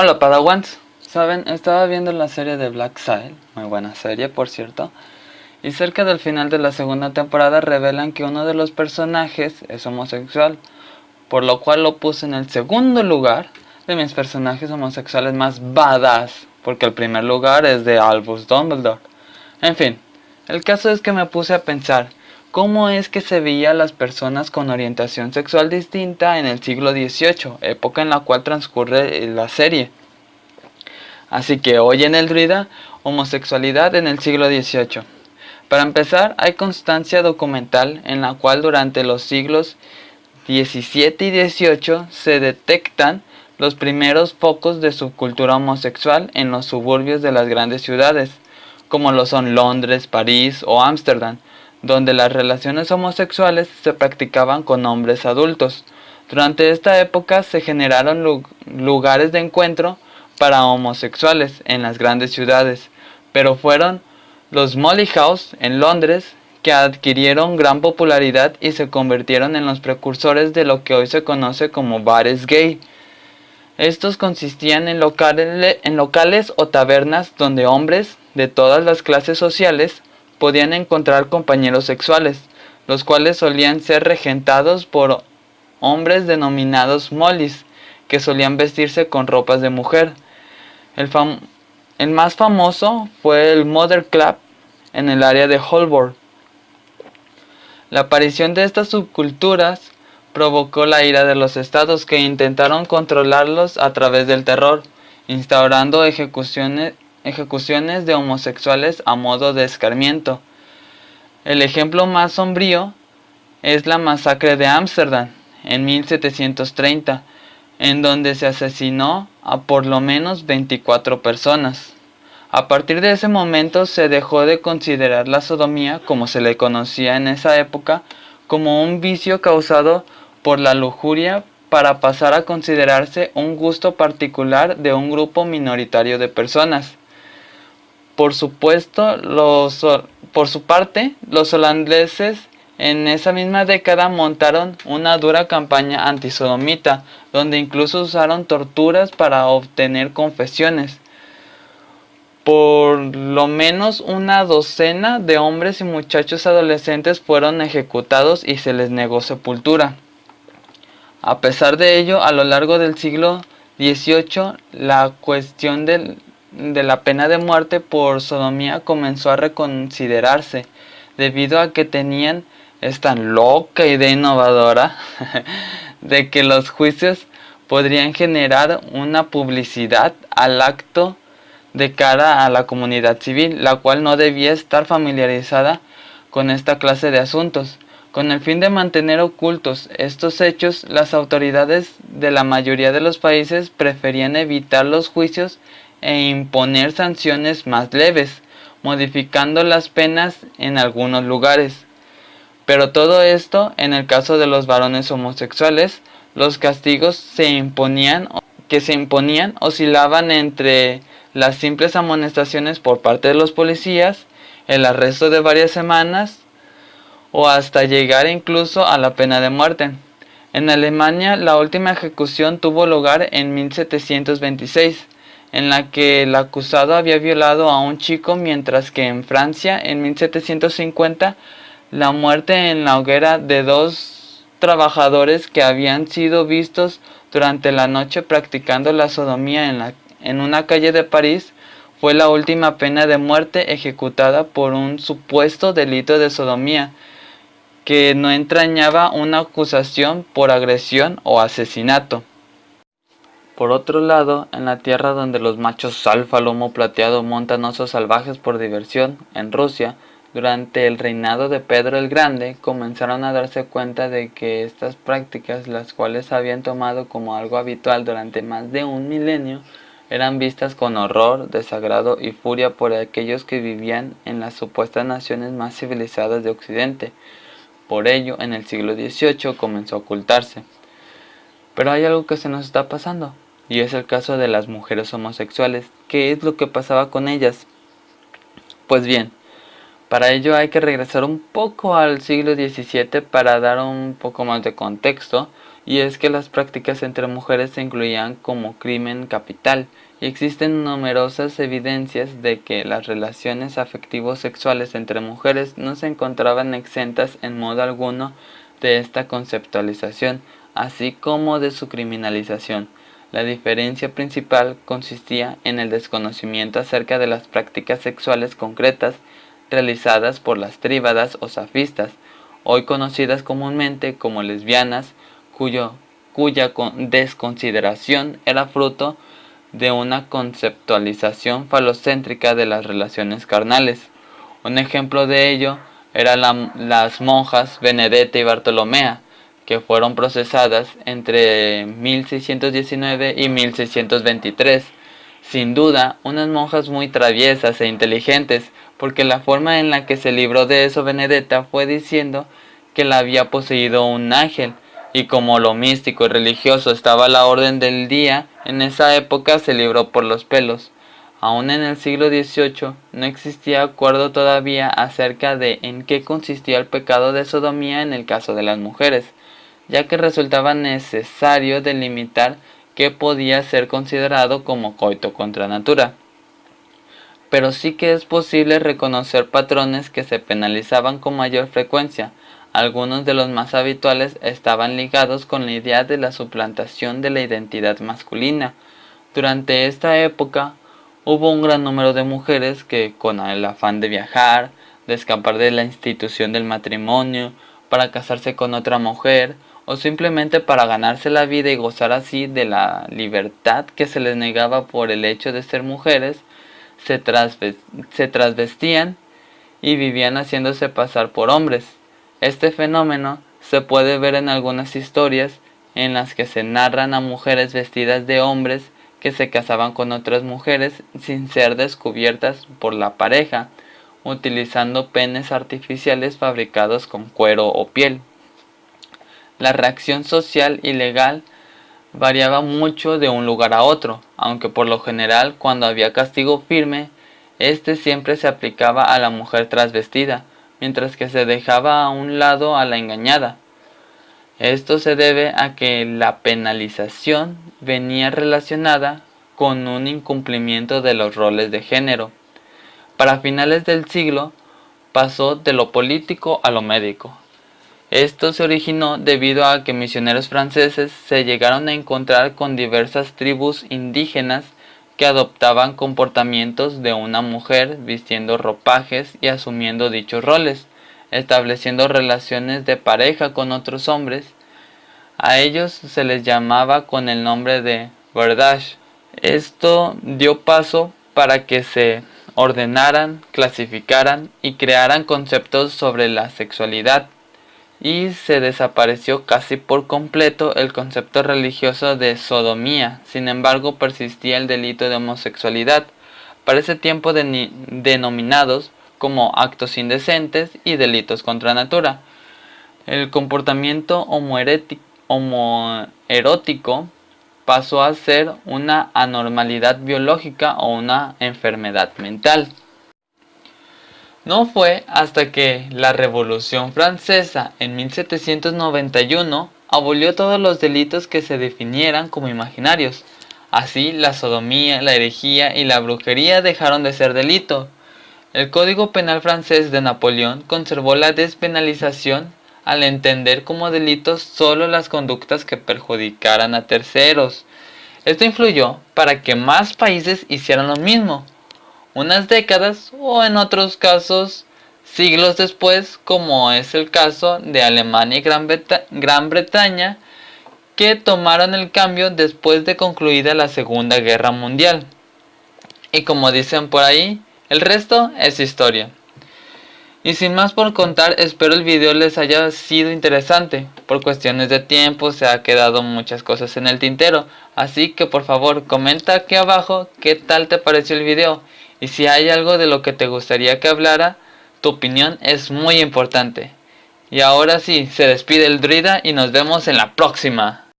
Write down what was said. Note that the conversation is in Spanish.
Hola Padawans, saben, estaba viendo la serie de Black Sail, muy buena serie por cierto, y cerca del final de la segunda temporada revelan que uno de los personajes es homosexual, por lo cual lo puse en el segundo lugar de mis personajes homosexuales más badass, porque el primer lugar es de Albus Dumbledore. En fin, el caso es que me puse a pensar, ¿cómo es que se veía a las personas con orientación sexual distinta en el siglo XVIII, época en la cual transcurre la serie? Así que hoy en el Druida, homosexualidad en el siglo XVIII. Para empezar, hay constancia documental en la cual durante los siglos XVII y XVIII se detectan los primeros focos de subcultura homosexual en los suburbios de las grandes ciudades, como lo son Londres, París o Ámsterdam, donde las relaciones homosexuales se practicaban con hombres adultos. Durante esta época se generaron lugares de encuentro para homosexuales en las grandes ciudades, pero fueron los Molly House en Londres que adquirieron gran popularidad y se convirtieron en los precursores de lo que hoy se conoce como bares gay. Estos consistían en locales o tabernas donde hombres de todas las clases sociales podían encontrar compañeros sexuales, los cuales solían ser regentados por hombres denominados mollys, que solían vestirse con ropas de mujer. El más famoso fue el Mother Club en el área de Holborn. La aparición de estas subculturas provocó la ira de los estados, que intentaron controlarlos a través del terror, instaurando ejecuciones de homosexuales a modo de escarmiento. El ejemplo más sombrío es la masacre de Ámsterdam en 1730, en donde se asesinó a por lo menos 24 personas. A partir de ese momento se dejó de considerar la sodomía, como se le conocía en esa época, como un vicio causado por la lujuria, para pasar a considerarse un gusto particular de un grupo minoritario de personas. Por su parte, los holandeses en esa misma década montaron una dura campaña antisodomita, donde incluso usaron torturas para obtener confesiones. Por lo menos una docena de hombres y muchachos adolescentes fueron ejecutados y se les negó sepultura. A pesar de ello, a lo largo del siglo XVIII, la cuestión de la pena de muerte por sodomía comenzó a reconsiderarse, debido a que tenían esta loca idea innovadora de que los juicios podrían generar una publicidad al acto de cara a la comunidad civil, la cual no debía estar familiarizada con esta clase de asuntos. Con el fin de mantener ocultos estos hechos, las autoridades de la mayoría de los países preferían evitar los juicios e imponer sanciones más leves, modificando las penas en algunos lugares. Pero todo esto, en el caso de los varones homosexuales, los castigos que se imponían oscilaban entre las simples amonestaciones por parte de los policías, el arresto de varias semanas o hasta llegar incluso a la pena de muerte. En Alemania, la última ejecución tuvo lugar en 1726, en la que el acusado había violado a un chico, mientras que en Francia, en 1750, la muerte en la hoguera de dos trabajadores que habían sido vistos durante la noche practicando la sodomía en una calle de París fue la última pena de muerte ejecutada por un supuesto delito de sodomía, que no entrañaba una acusación por agresión o asesinato. Por otro lado, en la tierra donde los machos alfa lomo plateado montan osos salvajes por diversión, en Rusia, durante el reinado de Pedro el Grande, comenzaron a darse cuenta de que estas prácticas, las cuales habían tomado como algo habitual durante más de un milenio, eran vistas con horror, desagrado y furia por aquellos que vivían en las supuestas naciones más civilizadas de Occidente. Por ello, en el siglo XVIII comenzó a ocultarse. Pero hay algo que se nos está pasando, y es el caso de las mujeres homosexuales. ¿Qué es lo que pasaba con ellas? Pues bien, para ello hay que regresar un poco al siglo XVII para dar un poco más de contexto, y es que las prácticas entre mujeres se incluían como crimen capital, y existen numerosas evidencias de que las relaciones afectivos sexuales entre mujeres no se encontraban exentas en modo alguno de esta conceptualización, así como de su criminalización. La diferencia principal consistía en el desconocimiento acerca de las prácticas sexuales concretas realizadas por las tríbadas o safistas, hoy conocidas comúnmente como lesbianas, cuya desconsideración era fruto de una conceptualización falocéntrica de las relaciones carnales. Un ejemplo de ello eran las monjas Benedetta y Bartolomea, que fueron procesadas entre 1619 y 1623. Sin duda, unas monjas muy traviesas e inteligentes, porque la forma en la que se libró de eso Benedetta fue diciendo que la había poseído un ángel, y como lo místico y religioso estaba a la orden del día, en esa época se libró por los pelos. Aún en el siglo XVIII no existía acuerdo todavía acerca de en qué consistía el pecado de sodomía en el caso de las mujeres, ya que resultaba necesario delimitar qué podía ser considerado como coito contra natura. Pero sí que es posible reconocer patrones que se penalizaban con mayor frecuencia. Algunos de los más habituales estaban ligados con la idea de la suplantación de la identidad masculina. Durante esta época hubo un gran número de mujeres que, con el afán de viajar, de escapar de la institución del matrimonio, para casarse con otra mujer, o simplemente para ganarse la vida y gozar así de la libertad que se les negaba por el hecho de ser mujeres, se trasvestían y vivían haciéndose pasar por hombres. Este fenómeno se puede ver en algunas historias en las que se narran a mujeres vestidas de hombres que se casaban con otras mujeres sin ser descubiertas por la pareja, utilizando penes artificiales fabricados con cuero o piel. La reacción social y legal variaba mucho de un lugar a otro, aunque por lo general cuando había castigo firme, este siempre se aplicaba a la mujer trasvestida, mientras que se dejaba a un lado a la engañada. Esto se debe a que la penalización venía relacionada con un incumplimiento de los roles de género. Para finales del siglo pasó de lo político a lo médico. Esto se originó debido a que misioneros franceses se llegaron a encontrar con diversas tribus indígenas que adoptaban comportamientos de una mujer vistiendo ropajes y asumiendo dichos roles, estableciendo relaciones de pareja con otros hombres. A ellos se les llamaba con el nombre de verdage. Esto dio paso para que se ordenaran, clasificaran y crearan conceptos sobre la sexualidad, y se desapareció casi por completo el concepto religioso de sodomía. Sin embargo, persistía el delito de homosexualidad, para ese tiempo denominados como actos indecentes y delitos contra natura. El comportamiento homoerótico pasó a ser una anormalidad biológica o una enfermedad mental. No fue hasta que la Revolución Francesa en 1791 abolió todos los delitos que se definieran como imaginarios. Así, la sodomía, la herejía y la brujería dejaron de ser delito. El Código Penal francés de Napoleón conservó la despenalización al entender como delitos solo las conductas que perjudicaran a terceros. Esto influyó para que más países hicieran lo mismo. Unas décadas o en otros casos siglos después, como es el caso de Alemania y Gran Bretaña, que tomaron el cambio después de concluida la Segunda Guerra Mundial. Y como dicen por ahí, el resto es historia. Y sin más por contar, espero el video les haya sido interesante. Por cuestiones de tiempo se ha quedado muchas cosas en el tintero, así que por favor comenta aquí abajo qué tal te pareció el video. Y si hay algo de lo que te gustaría que hablara, tu opinión es muy importante. Y ahora sí, se despide el Druida y nos vemos en la próxima.